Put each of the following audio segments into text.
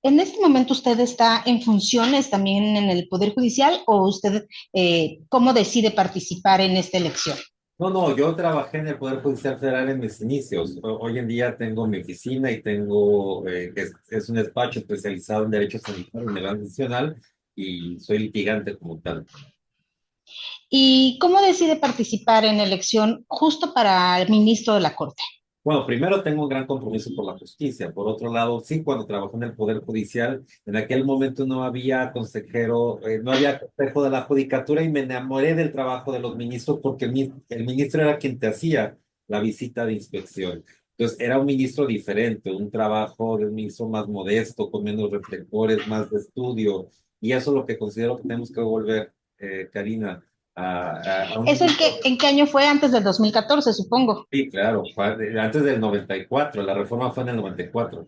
¿En este momento usted está en funciones también en el Poder Judicial o usted cómo decide participar en esta elección? No, no, yo trabajé en el Poder Judicial Federal en mis inicios. Hoy en día tengo mi oficina y tengo, es un despacho especializado en derecho sanitario en el ámbito nacional y soy litigante como tal. ¿Y cómo decide participar en la elección justo para el ministro de la Corte? Bueno, primero tengo un gran compromiso por la justicia. Por otro lado, sí, cuando trabajé en el Poder Judicial, en aquel momento no había consejero, no había consejo de la judicatura y me enamoré del trabajo de los ministros porque el ministro era quien te hacía la visita de inspección. Entonces, era un ministro diferente, un trabajo de un ministro más modesto, con menos reflectores, más de estudio. Y eso es lo que considero que tenemos que volver, Karina, a un ¿Eso ministro. en qué año fue? Antes del 2014, supongo. Sí, claro, antes del 94, la reforma fue en el 94.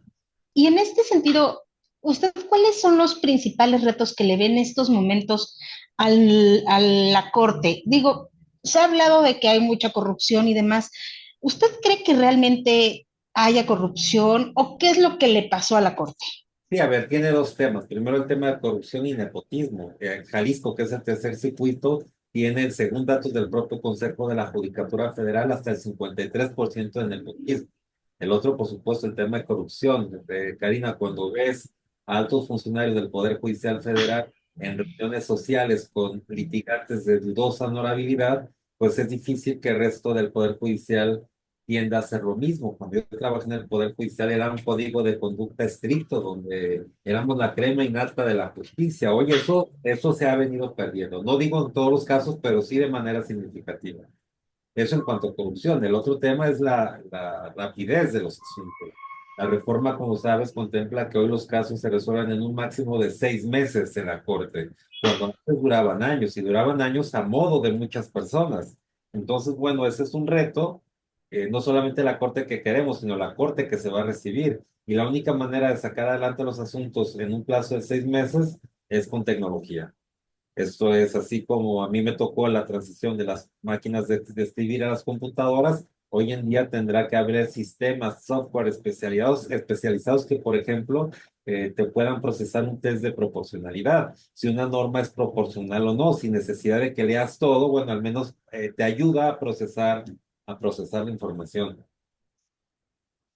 Y en este sentido, ¿usted cuáles son los principales retos que le ven en estos momentos a la Corte? Digo, se ha hablado de que hay mucha corrupción y demás. ¿Usted cree que realmente haya corrupción o qué es lo que le pasó a la Corte? Sí, a ver, tiene dos temas. Primero el tema de corrupción y nepotismo. Jalisco, que es el tercer circuito, tiene, según datos del propio Consejo de la Judicatura Federal, hasta el 53% de nepotismo. El otro, por supuesto, el tema de corrupción. Karina, cuando ves a altos funcionarios del Poder Judicial Federal en reuniones sociales con litigantes de dudosa honorabilidad, pues es difícil que el resto del Poder Judicial tienda a hacer lo mismo. Cuando yo trabajé en el Poder Judicial era un código de conducta estricto donde éramos la crema innata de la justicia. Oye, eso se ha venido perdiendo. No digo en todos los casos, pero sí de manera significativa. Eso en cuanto a corrupción. El otro tema es la rapidez de los asuntos. La reforma, como sabes, contempla que hoy los casos se resuelvan en un máximo de 6 meses en la Corte, cuando antes duraban años y duraban años a modo de muchas personas. Entonces, bueno, ese es un reto, no solamente la Corte que queremos, sino la Corte que se va a recibir. Y la única manera de sacar adelante los asuntos en un plazo de 6 meses es con tecnología. Esto es así como a mí me tocó la transición de las máquinas de escribir a las computadoras. Hoy en día tendrá que haber sistemas, software especializados que, por ejemplo, te puedan procesar un test de proporcionalidad. Si una norma es proporcional o no, sin necesidad de que leas todo, bueno, al menos te ayuda a procesar la información.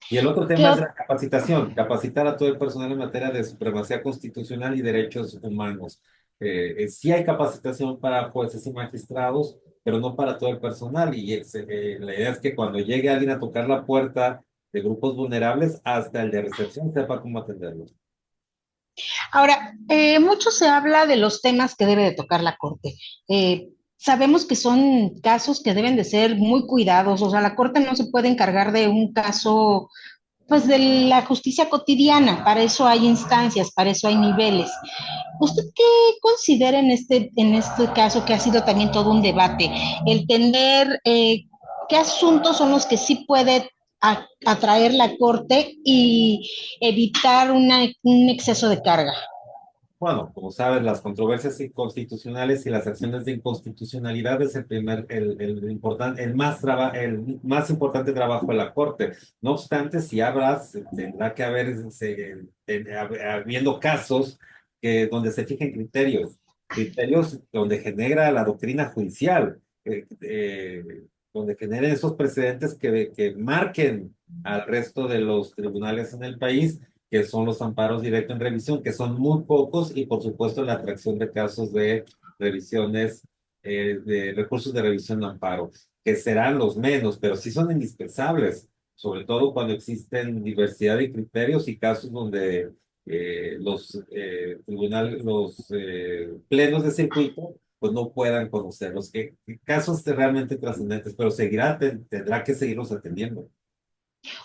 Y el otro ¿Qué, tema es la capacitación, capacitar a todo el personal en materia de supremacía constitucional y derechos humanos. Sí hay capacitación para jueces y magistrados, pero no para todo el personal. Y la idea es que cuando llegue alguien a tocar la puerta de grupos vulnerables, hasta el de recepción sepa cómo atenderlos. Ahora, mucho se habla de los temas que debe de tocar la Corte. Sabemos que son casos que deben de ser muy cuidados, o sea, la Corte no se puede encargar de un caso, pues, de la justicia cotidiana, para eso hay instancias, para eso hay niveles. ¿Usted qué considera en este caso que ha sido también todo un debate? El tener, ¿qué asuntos son los que sí puede atraer la Corte y evitar un exceso de carga? Bueno, como sabes, las controversias inconstitucionales y las acciones de inconstitucionalidad es el más importante trabajo de la Corte. No obstante, si habrás, tendrá que haber, habiendo casos donde se fijen criterios donde genera la doctrina judicial, donde generen esos precedentes que marquen al resto de los tribunales en el país, que son los amparos directos en revisión, que son muy pocos, y por supuesto la atracción de casos de revisiones, de recursos de revisión de amparo, que serán los menos, pero sí son indispensables, sobre todo cuando existen diversidad de criterios y casos donde los plenos de circuito pues no puedan conocerlos. Casos realmente trascendentes, pero tendrá que seguirlos atendiendo.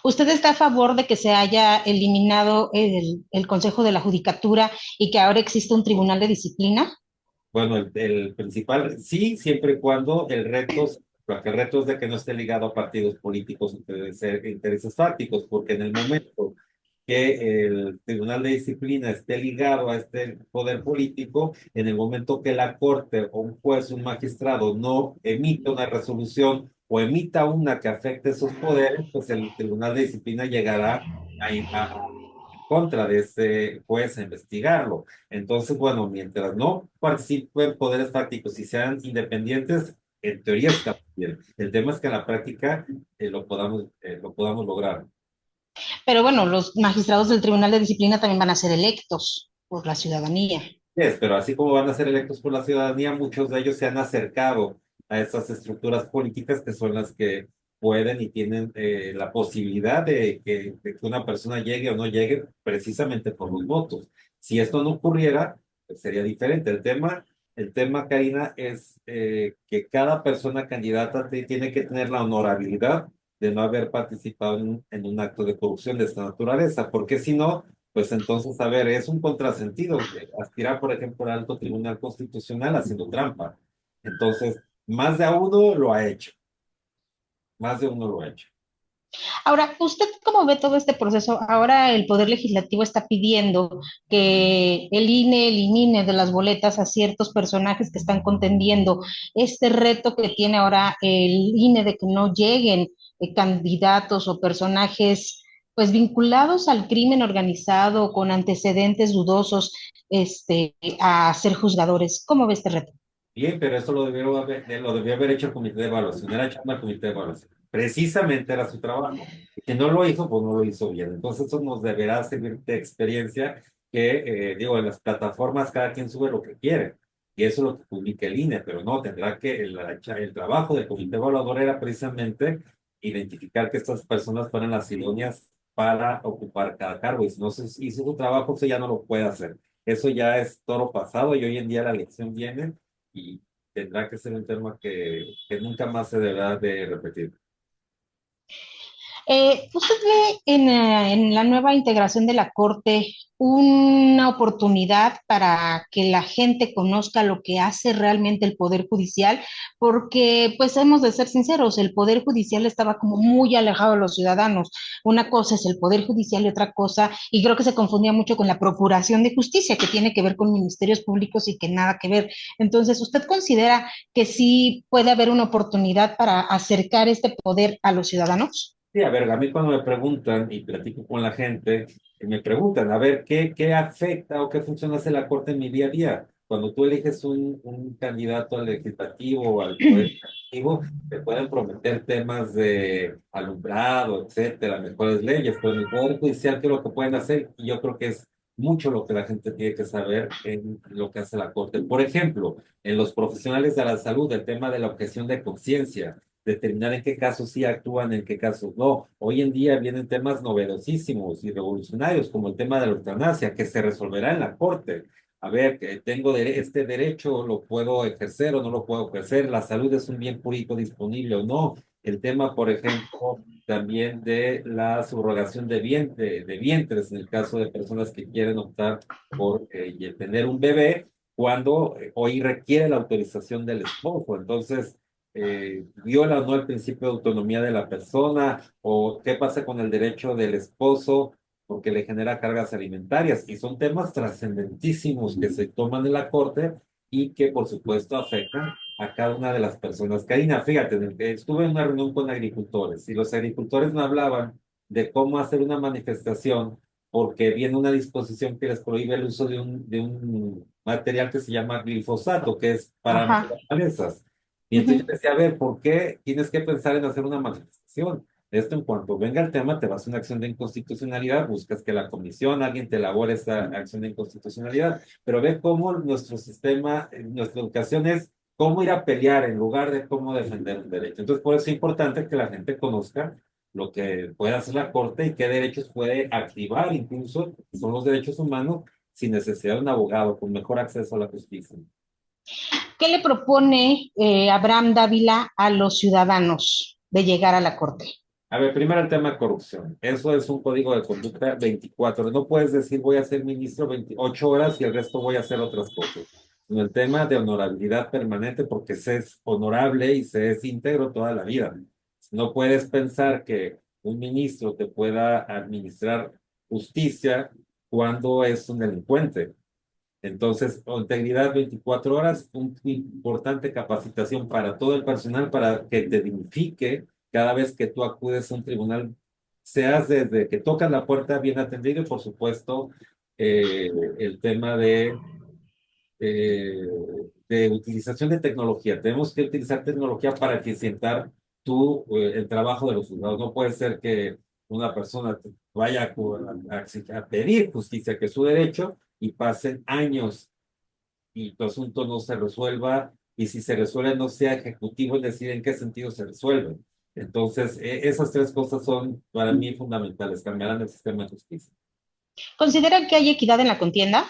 ¿Usted está a favor de que se haya eliminado el Consejo de la Judicatura y que ahora existe un tribunal de disciplina? Bueno, el principal, sí, siempre y cuando porque el reto es de que no esté ligado a partidos políticos, intereses fácticos, porque en el momento que el Tribunal de Disciplina esté ligado a este poder político, en el momento que la Corte o un juez, un magistrado no emita una resolución o emita una que afecte esos poderes, pues el Tribunal de Disciplina llegará a contra de ese juez a investigarlo. Entonces, bueno, mientras no participen poderes fácticos y sean independientes, en teoría está bien. El tema es que en la práctica lo podamos lograr. Pero bueno, los magistrados del Tribunal de Disciplina también van a ser electos por la ciudadanía. Es, pero así como van a ser electos por la ciudadanía, muchos de ellos se han acercado a esas estructuras políticas que son las que pueden y tienen la posibilidad de que una persona llegue o no llegue precisamente por los votos. Si esto no ocurriera, pues sería diferente. El tema, Karina, es que cada persona candidata tiene que tener la honorabilidad de no haber participado en un acto de corrupción de esta naturaleza, porque si no, pues entonces, a ver, es un contrasentido aspirar, por ejemplo, al alto tribunal constitucional haciendo trampa. Entonces, más de a uno lo ha hecho, más de uno lo ha hecho. Ahora, ¿usted cómo ve todo este proceso? Ahora el Poder Legislativo está pidiendo que el INE elimine de las boletas a ciertos personajes que están contendiendo este reto que tiene ahora el INE de que no lleguen candidatos o personajes pues vinculados al crimen organizado con antecedentes dudosos a ser juzgadores. ¿Cómo ve este reto? Bien, pero eso lo debió haber hecho el comité de evaluación, era chamba del comité de evaluación. Precisamente era su trabajo. Y que no lo hizo, pues no lo hizo bien. Entonces eso nos deberá servir de experiencia que, digo, en las plataformas cada quien sube lo que quiere. Y eso es lo que publica el INE, pero no, tendrá que, el trabajo del comité evaluador era precisamente identificar que estas personas fueran las idóneas para ocupar cada cargo. Y si no se hizo su trabajo, eso ya no lo puede hacer. Eso ya es toro pasado y hoy en día la elección viene y tendrá que ser un tema que nunca más se deberá de repetir. ¿Usted ve en la nueva integración de la Corte una oportunidad para que la gente conozca lo que hace realmente el Poder Judicial? Porque, pues, hemos de ser sinceros, el Poder Judicial estaba como muy alejado de los ciudadanos. Una cosa es el Poder Judicial y otra cosa, y creo que se confundía mucho con la Procuración de Justicia, que tiene que ver con ministerios públicos y que nada que ver. Entonces, ¿usted considera que sí puede haber una oportunidad para acercar este poder a los ciudadanos? Sí, a ver, a mí cuando me preguntan y platico con la gente, me preguntan, a ver, ¿qué afecta o qué función hace la Corte en mi día a día? Cuando tú eliges un candidato al legislativo o al poder ejecutivo, te pueden prometer temas de alumbrado, etcétera, mejores leyes, pero en el Poder Judicial, ¿qué es lo que pueden hacer? Y yo creo que es mucho lo que la gente tiene que saber en lo que hace la Corte. Por ejemplo, en los profesionales de la salud, el tema de la objeción de conciencia, determinar en qué casos sí actúan, en qué casos no. Hoy en día vienen temas novedosísimos y revolucionarios, como el tema de la eutanasia, que se resolverá en la corte. A ver, que tengo este derecho, lo puedo ejercer o no lo puedo ejercer, la salud es un bien jurídico disponible o no. El tema, por ejemplo, también de la subrogación de vientres, en el caso de personas que quieren optar por tener un bebé, cuando hoy requiere la autorización del esposo. Entonces, viola o no el principio de autonomía de la persona, o qué pasa con el derecho del esposo porque le genera cargas alimentarias. Y son temas trascendentísimos que se toman en la corte y que por supuesto afectan a cada una de las personas. Karina, fíjate, estuve en una reunión con agricultores y los agricultores me hablaban de cómo hacer una manifestación porque viene una disposición que les prohíbe el uso de un material que se llama glifosato, que es para Ajá. malezas. Y entonces yo Ujú. decía, a ver, ¿por qué tienes que pensar en hacer una manifestación? Esto en cuanto venga el tema, te vas a una acción de inconstitucionalidad, buscas que la comisión, alguien te elabore esa acción de inconstitucionalidad, pero ve cómo nuestro sistema, nuestra educación es cómo ir a pelear en lugar de cómo defender un derecho. Entonces, por eso es importante que la gente conozca lo que puede hacer la Corte y qué derechos puede activar, incluso, que son los derechos humanos, sin necesidad de un abogado, con mejor acceso a la justicia. ¿Qué le propone Abraham Dávila a los ciudadanos de llegar a la Corte? A ver, primero el tema de corrupción. Eso es un código de conducta 24. No puedes decir voy a ser ministro 28 horas y el resto voy a hacer otras cosas. Sino el tema de honorabilidad permanente porque se es honorable y se es íntegro toda la vida. No puedes pensar que un ministro te pueda administrar justicia cuando es un delincuente. Entonces, integridad 24 horas, una importante capacitación para todo el personal para que te dignifique cada vez que tú acudes a un tribunal seas desde que tocas la puerta bien atendido y por supuesto el tema eh, de utilización de tecnología. Tenemos que utilizar tecnología para eficientar el trabajo de los juzgados. No puede ser que una persona vaya a pedir justicia, que es su derecho, y pasen años y tu asunto no se resuelva, y si se resuelve no sea ejecutivo, es decir, en qué sentido se resuelve. Entonces, esas tres cosas son para mí fundamentales, cambiarán el sistema de justicia. ¿Consideran que hay equidad en la contienda?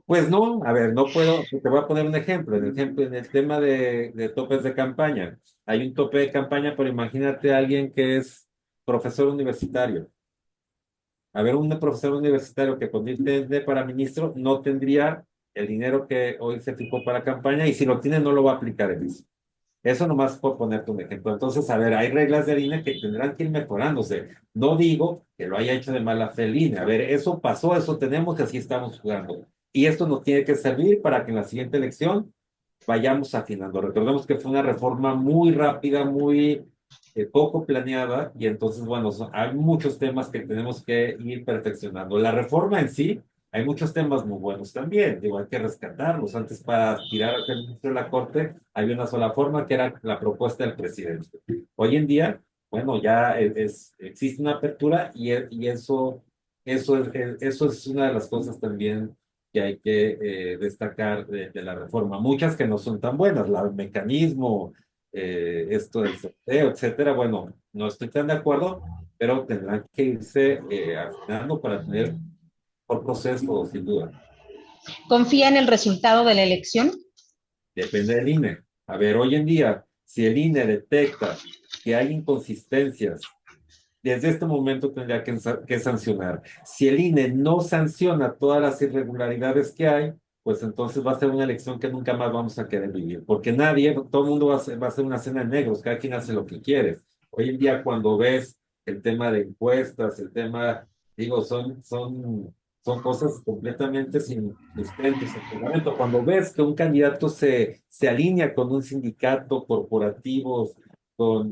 Pues no, a ver, no puedo, te voy a poner un ejemplo, en el tema de topes de campaña. Hay un tope de campaña, pero imagínate a alguien que es profesor universitario. A ver, un profesor universitario que contiende para ministro no tendría el dinero que hoy se fijó para campaña y si lo tiene no lo va a aplicar en eso. Eso nomás por ponerte un ejemplo. Entonces, a ver, hay reglas del INE que tendrán que ir mejorándose. No digo que lo haya hecho de mala fe el INE. A ver, eso pasó, eso tenemos y así estamos jugando. Y esto nos tiene que servir para que en la siguiente elección vayamos afinando. Recordemos que fue una reforma muy rápida, muy poco planeada y entonces, bueno, hay muchos temas que tenemos que ir perfeccionando. La reforma en sí, hay muchos temas muy buenos también, digo, hay que rescatarlos. Antes para aspirar a ser ministro de la Corte había una sola forma que era la propuesta del presidente. Hoy en día, bueno, ya existe una apertura y eso es una de las cosas también que hay que destacar de la reforma. Muchas que no son tan buenas, el mecanismo, esto del sorteo, etcétera. Bueno, no estoy tan de acuerdo, pero tendrán que irse afinando para tener por proceso, sin duda. ¿Confía en el resultado de la elección? Depende del INE. A ver, hoy en día, si el INE detecta que hay inconsistencias, desde este momento tendría que sancionar. Si el INE no sanciona todas las irregularidades que hay, pues entonces va a ser una elección que nunca más vamos a querer vivir, porque nadie, todo el mundo va a ser una cena de negros, cada quien hace lo que quiere. Hoy en día cuando ves el tema de encuestas, el tema, digo, son cosas completamente sin sustento, sin fundamento. Cuando ves que un candidato se alinea con un sindicato, corporativos, con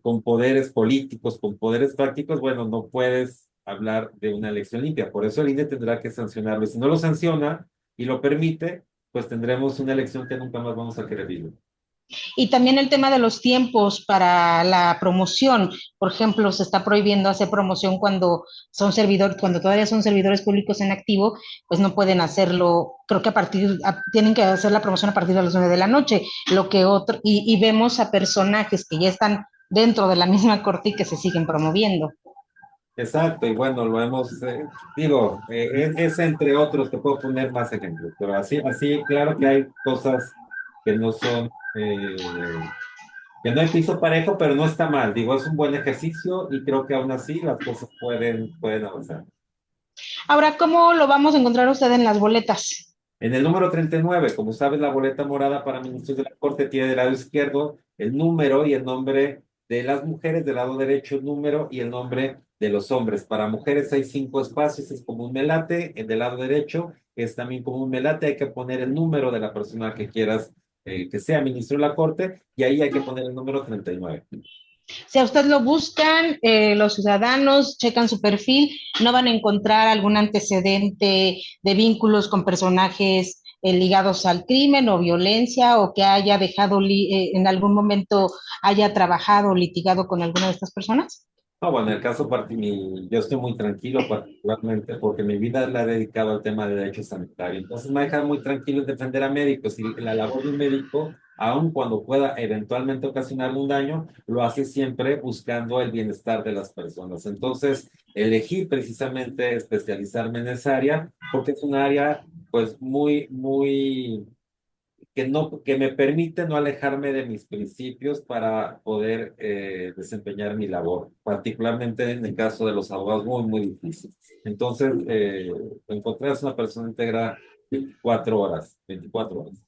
con poderes políticos, con poderes prácticos, bueno, no puedes hablar de una elección limpia. Por eso el INE tendrá que sancionarlo. Y si no lo sanciona y lo permite, pues tendremos una elección que nunca más vamos a querer vivir. Y también el tema de los tiempos para la promoción. Por ejemplo, se está prohibiendo hacer promoción cuando son servidores, cuando todavía son servidores públicos en activo, pues no pueden hacerlo. Creo que tienen que hacer la promoción a partir de las 9 de la noche. Lo que otro, y vemos a personajes que ya están dentro de la misma corte y que se siguen promoviendo. Exacto, y bueno, lo hemos, digo, es entre otros, te puedo poner más ejemplos, pero así, claro que hay cosas que no son, que no hay piso parejo, pero no está mal. Digo, es un buen ejercicio y creo que aún así las cosas pueden avanzar. Ahora, ¿cómo lo vamos a encontrar usted en las boletas? En el número 39, como sabes, la boleta morada para ministros de la Corte tiene del lado izquierdo el número y el nombre de las mujeres, del lado derecho el número y el nombre de los hombres. Para mujeres hay 5 espacios, es como un melate, el del lado derecho es también como un melate, hay que poner el número de la persona que quieras que sea ministro de la Corte y ahí hay que poner el número 39. Si a usted lo buscan, los ciudadanos checan su perfil, no van a encontrar algún antecedente de vínculos con personajes ligados al crimen o violencia o que haya dejado en algún momento haya trabajado o litigado con alguna de estas personas. No, bueno, en el caso yo estoy muy tranquilo particularmente porque mi vida la he dedicado al tema de derecho sanitario. Entonces me ha dejado muy tranquilo en defender a médicos y la labor de un médico, aun cuando pueda eventualmente ocasionar un daño, lo hace siempre buscando el bienestar de las personas. Entonces elegí precisamente especializarme en esa área porque es un área pues muy que me permite no alejarme de mis principios para poder desempeñar mi labor, particularmente en el caso de los abogados, muy difícil. Entonces, encontrar a una persona íntegra 24 horas, 24 horas.